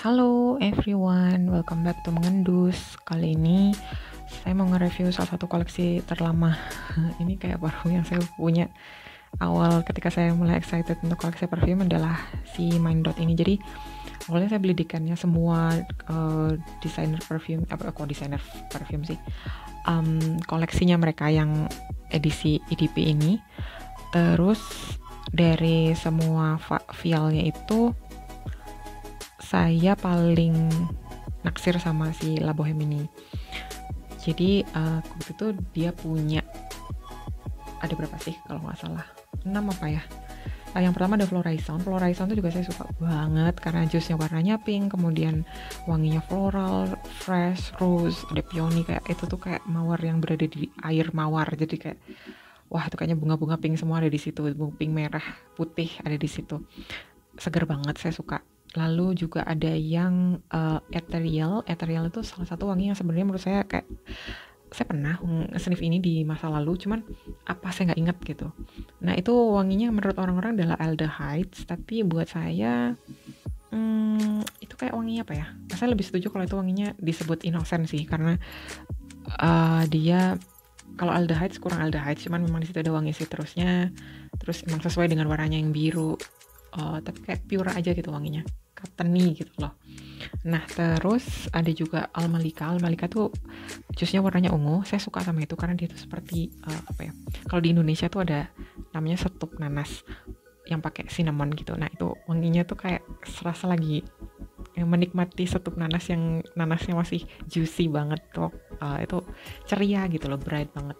Halo everyone, welcome back to Mengendus. Kali ini saya mau nge-review salah satu koleksi terlama. Ini kayak parfum yang saya punya awal ketika saya mulai excited untuk koleksi parfum adalah si Mind Dot ini. Jadi awalnya saya beli di Cannes semua desainer parfum, desainer parfum sih, koleksinya mereka yang edisi EDP ini. Terus dari semua vialnya itu saya paling naksir sama si La Boheme ini. Jadi waktu itu dia punya ada berapa sih kalau nggak salah 6 apa ya. Yang pertama ada Floraison itu juga saya suka banget karena jusnya warnanya pink, kemudian wanginya floral, fresh, rose, ada peony, kayak itu tuh kayak mawar yang berada di air mawar. Jadi kayak wah, itu kayaknya bunga-bunga pink semua ada di situ, bunga pink, merah, putih ada di situ. Seger banget, saya suka. Lalu juga ada yang ethereal itu salah satu wangi yang sebenarnya menurut saya kayak saya pernah sniff ini di masa lalu, cuman apa saya nggak inget gitu. Nah itu wanginya menurut orang-orang adalah aldehydes, tapi buat saya itu kayak wanginya apa ya? Saya lebih setuju kalau itu wanginya disebut innocent sih, karena dia kalau aldehydes kurang aldehydes, cuman memang di situ ada wangi citrusnya, terus emang sesuai dengan warnanya yang biru. Tapi kayak pure aja gitu wanginya, cottony gitu loh. Nah terus ada juga Almalika tuh jusnya warnanya ungu. Saya suka sama itu karena dia tuh seperti apa ya, kalau di Indonesia tuh ada namanya setup nanas yang pakai cinnamon gitu. Nah itu wanginya tuh kayak serasa lagi menikmati setup nanas yang nanasnya masih juicy banget tuh. Itu ceria gitu loh, bright banget.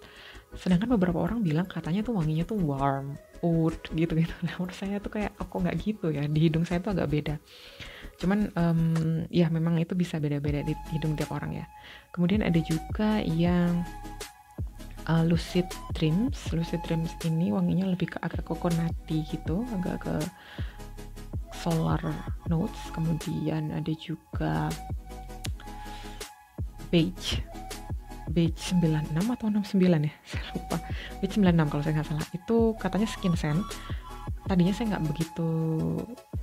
Sedangkan beberapa orang bilang katanya tuh wanginya tuh warm, oud gitu-gitu. Nah menurut saya tuh kayak kok nggak gitu ya, di hidung saya tuh agak beda. Cuman ya memang itu bisa beda-beda di hidung tiap orang ya. Kemudian ada juga yang Lucid Dreams ini wanginya lebih ke agak coconutty gitu, agak ke solar notes. Kemudian ada juga Beige 96 atau 69 ya, saya lupa. Beige 96 kalau saya nggak salah. Itu katanya skin scent. Tadinya saya nggak begitu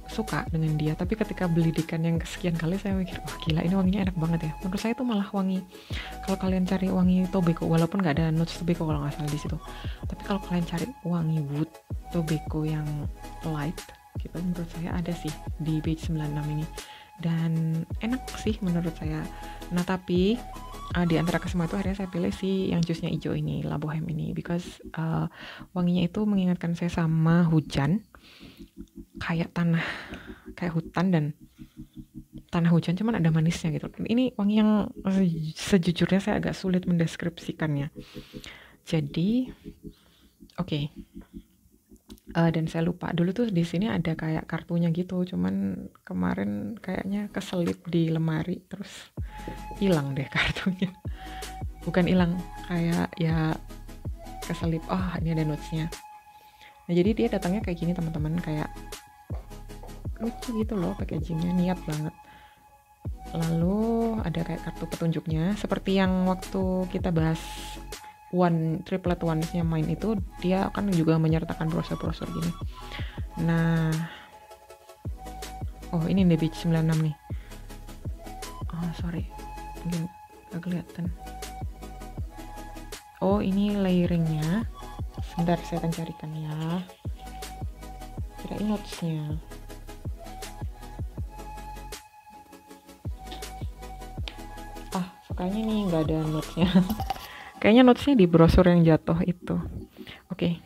suka dengan dia, tapi ketika beli di Cannes yang kesekian kali saya mikir, wah gila ini wanginya enak banget ya. Menurut saya itu malah wangi, kalau kalian cari wangi tobacco, walaupun nggak ada notes tobacco kalau nggak salah di situ, tapi kalau kalian cari wangi wood tobacco yang light gitu, menurut saya ada sih di Beige 96 ini, dan enak sih menurut saya. Nah tapi di antara kesemua itu akhirnya saya pilih sih yang jusnya hijau ini, La Boheme ini, because wanginya itu mengingatkan saya sama hujan, kayak tanah, kayak hutan dan tanah hujan, cuman ada manisnya gitu. Ini wangi yang sejujurnya saya agak sulit mendeskripsikannya. Jadi oke. Dan saya lupa dulu tuh di sini ada kayak kartunya gitu, cuman kemarin kayaknya keselip di lemari terus hilang deh kartunya. Bukan hilang, kayak ya keselip. Oh ini ada notesnya. Nah jadi dia datangnya kayak gini teman-teman, kayak lucu gitu loh packagingnya, niat banget. Lalu ada kayak kartu petunjuknya seperti yang waktu kita bahas triplet ones-nya Mind itu, dia akan juga menyertakan brosur-brosur gini. Nah oh ini Beige 96 nih. Oh sorry, mungkin gak kelihatan. Oh ini layering-nya. Sebentar saya akan carikan ya. Kirain notes-nya. Kayaknya nih nggak ada notes-nya. Kayaknya notes-nya di brosur yang jatuh itu. Oke.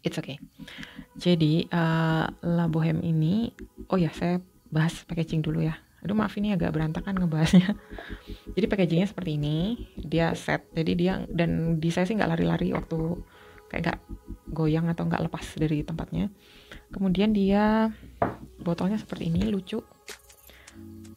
It's okay. Jadi La Boheme ini, oh ya saya bahas packaging dulu ya. Aduh maaf ini agak berantakan ngebahasnya. Jadi packagingnya seperti ini, dia set. Jadi dia, dan di saya sih nggak lari-lari waktu, kayak nggak goyang atau nggak lepas dari tempatnya. Kemudian dia botolnya seperti ini, lucu.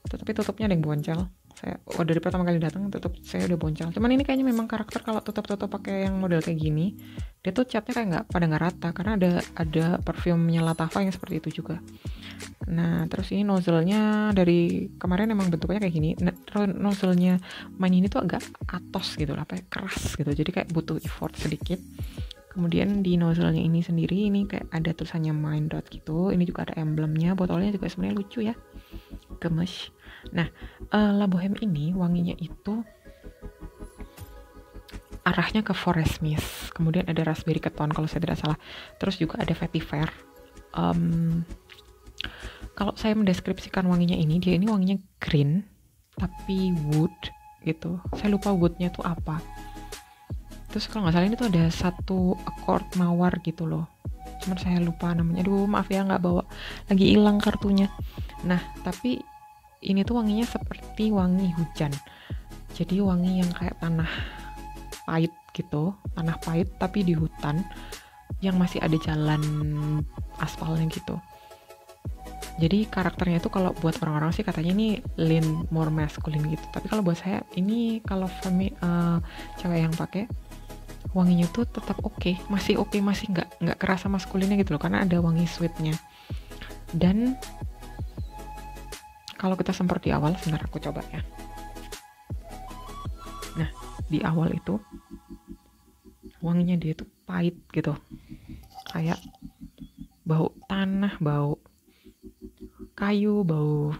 Tapi tutupnya ada yang boncel. Saya dari pertama kali datang tutup saya udah boncel. Cuman ini kayaknya memang karakter kalau tutup pakai yang model kayak gini, dia tuh catnya kayak nggak rata, karena ada parfumnya Latava yang seperti itu juga. Nah terus ini nozzle-nya dari kemarin emang bentuknya kayak gini. Nozzle-nya Mind ini tuh agak atos gitu, apa ya, keras gitu, jadi kayak butuh effort sedikit. Kemudian di nozzle-nya ini sendiri ini kayak ada tulisannya Mind Dot gitu. Ini juga ada emblemnya. Botolnya juga sebenarnya lucu ya, gemes. Nah, La Boheme ini wanginya itu arahnya ke forest mist. Kemudian ada raspberry keton kalau saya tidak salah. Terus juga ada vetiver. Kalau saya mendeskripsikan wanginya ini, dia ini wanginya green tapi wood gitu. Saya lupa woodnya tuh apa. Terus kalau nggak salah ini tuh ada satu accord mawar gitu loh. Cuman saya lupa namanya. Aduh maaf ya nggak bawa. Lagi hilang kartunya. Nah tapi ini tuh wanginya seperti wangi hujan. Jadi wangi yang kayak tanah pahit gitu. Tanah pahit tapi di hutan. Yang masih ada jalan aspalnya gitu. Jadi karakternya itu kalau buat orang-orang sih katanya ini lean more masculine gitu. Tapi kalau buat saya ini kalau cewek yang pakai wanginya tuh tetap oke, masih nggak kerasa maskulinnya gitu loh, karena ada wangi sweetnya. Dan kalau kita semprot di awal, sebentar aku coba ya. Nah di awal itu wanginya dia tuh pahit gitu, kayak bau tanah, bau kayu, bau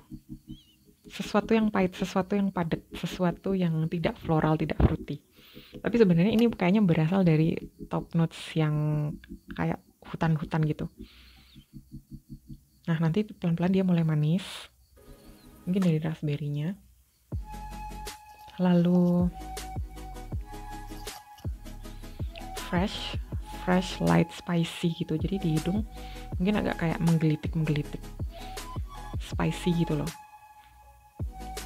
sesuatu yang pahit, sesuatu yang padat, sesuatu yang tidak floral, tidak fruity. Tapi sebenarnya ini kayaknya berasal dari top notes yang kayak hutan-hutan gitu. Nah nanti pelan-pelan dia mulai manis, mungkin dari raspberry-nya. Lalu fresh light spicy gitu. Jadi di hidung mungkin agak kayak menggelitik spicy gitu loh.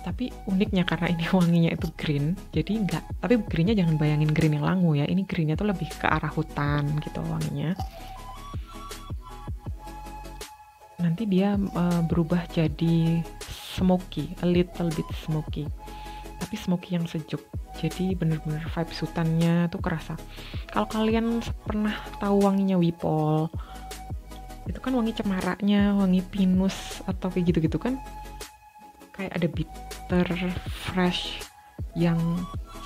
Tapi uniknya karena ini wanginya itu green, jadi enggak, tapi greennya jangan bayangin green yang langu ya, ini greennya tuh lebih ke arah hutan gitu wanginya. Nanti dia berubah jadi smoky, a little bit smoky, tapi smoky yang sejuk. Jadi bener-bener vibes hutannya tuh kerasa. Kalau kalian pernah tahu wanginya Wipol, itu kan wangi cemaraknya, wangi pinus atau kayak gitu-gitu kan, kayak ada bitter, fresh, yang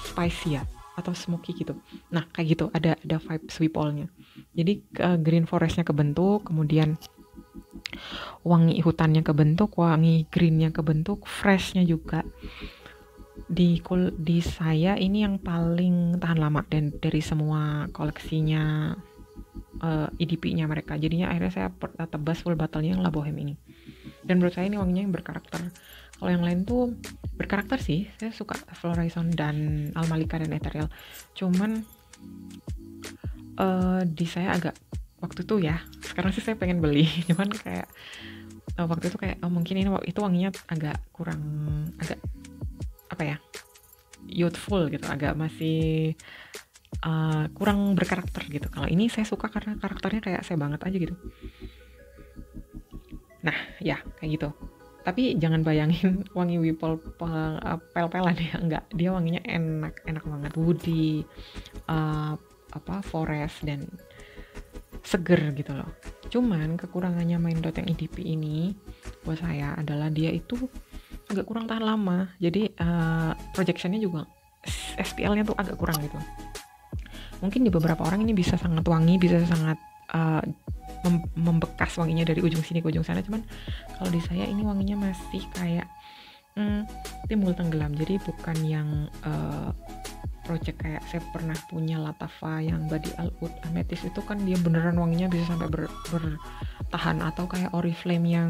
spicy ya, atau smoky gitu. Nah kayak gitu, ada vibe Wipolnya. Jadi green forestnya kebentuk, kemudian wangi hutannya kebentuk, wangi greennya kebentuk, freshnya juga. Di saya ini yang paling tahan lama dan dari semua koleksinya EDP-nya mereka. Jadinya akhirnya saya tebas full bottle-nya yang La Boheme ini. Dan menurut saya ini wanginya yang berkarakter. Kalau yang lain tuh berkarakter sih, saya suka Floraison dan Al Malika dan Ethereal. Cuman di saya agak waktu itu ya, sekarang sih saya pengen beli, cuman kayak waktu itu kayak mungkin ini itu wanginya agak kurang, agak apa ya, youthful gitu, agak masih kurang berkarakter gitu. Kalau ini saya suka karena karakternya kayak saya banget aja gitu. Nah ya kayak gitu. Tapi jangan bayangin wangi Wipol pel-pelan ya, enggak. Dia wanginya enak banget, woody, forest dan seger gitu loh. Cuman kekurangannya Mind Dot yang EDP ini buat saya adalah dia itu agak kurang tahan lama. Jadi projectionnya juga SPL-nya tuh agak kurang gitu. Mungkin di beberapa orang ini bisa sangat wangi, bisa sangat membekas wanginya dari ujung sini ke ujung sana. Cuman kalau di saya ini wanginya masih kayak timbul tenggelam. Jadi bukan yang project kayak saya pernah punya Latava yang Body Oud Amethyst itu kan dia beneran wanginya bisa sampai bertahan, atau kayak Oriflame yang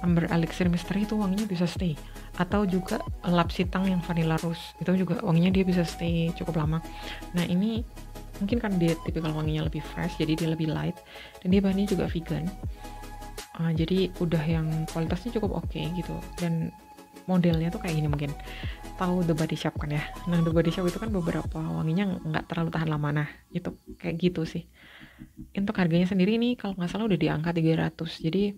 Amber Elixir Mystery itu wanginya bisa stay, atau juga Lapsitang yang Vanilla Rose itu juga wanginya dia bisa stay cukup lama. Nah ini mungkin kan dia tipikal wanginya lebih fresh, jadi dia lebih light, dan dia bahannya juga vegan. Jadi udah yang kualitasnya cukup oke gitu, dan modelnya tuh kayak gini. Mungkin tahu The Body Shop kan ya. Nah The Body Shop itu kan beberapa wanginya nggak terlalu tahan lama. Nah itu kayak gitu sih. Untuk harganya sendiri nih kalau nggak salah udah di angka 300. Jadi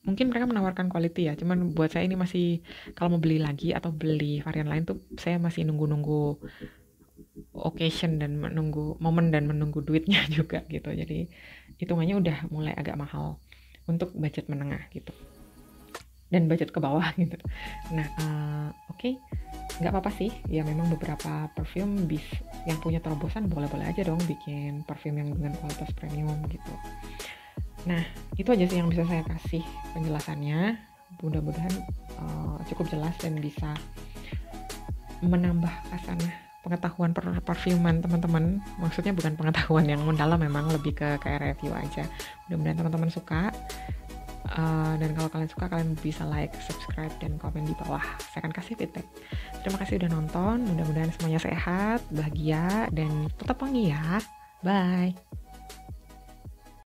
mungkin mereka menawarkan quality ya, cuman buat saya ini masih, kalau mau beli lagi atau beli varian lain tuh saya masih nunggu occasion dan menunggu momen dan menunggu duitnya juga gitu. Jadi hitungannya udah mulai agak mahal untuk budget menengah gitu dan budget ke bawah gitu. Nah oke. nggak apa-apa sih ya, memang beberapa perfume yang punya terobosan boleh-boleh aja dong bikin perfume yang dengan kualitas premium gitu. Nah itu aja sih yang bisa saya kasih penjelasannya, mudah-mudahan cukup jelas dan bisa menambah kasanah pengetahuan parfuman teman-teman. Maksudnya bukan pengetahuan yang mendalam, memang lebih ke kayak review aja. Mudah-mudahan teman-teman suka. Dan kalau kalian suka, kalian bisa like, subscribe, dan komen di bawah. Saya akan kasih feedback. Terima kasih udah nonton. Mudah-mudahan semuanya sehat, bahagia, dan tetap wangi ya. Bye.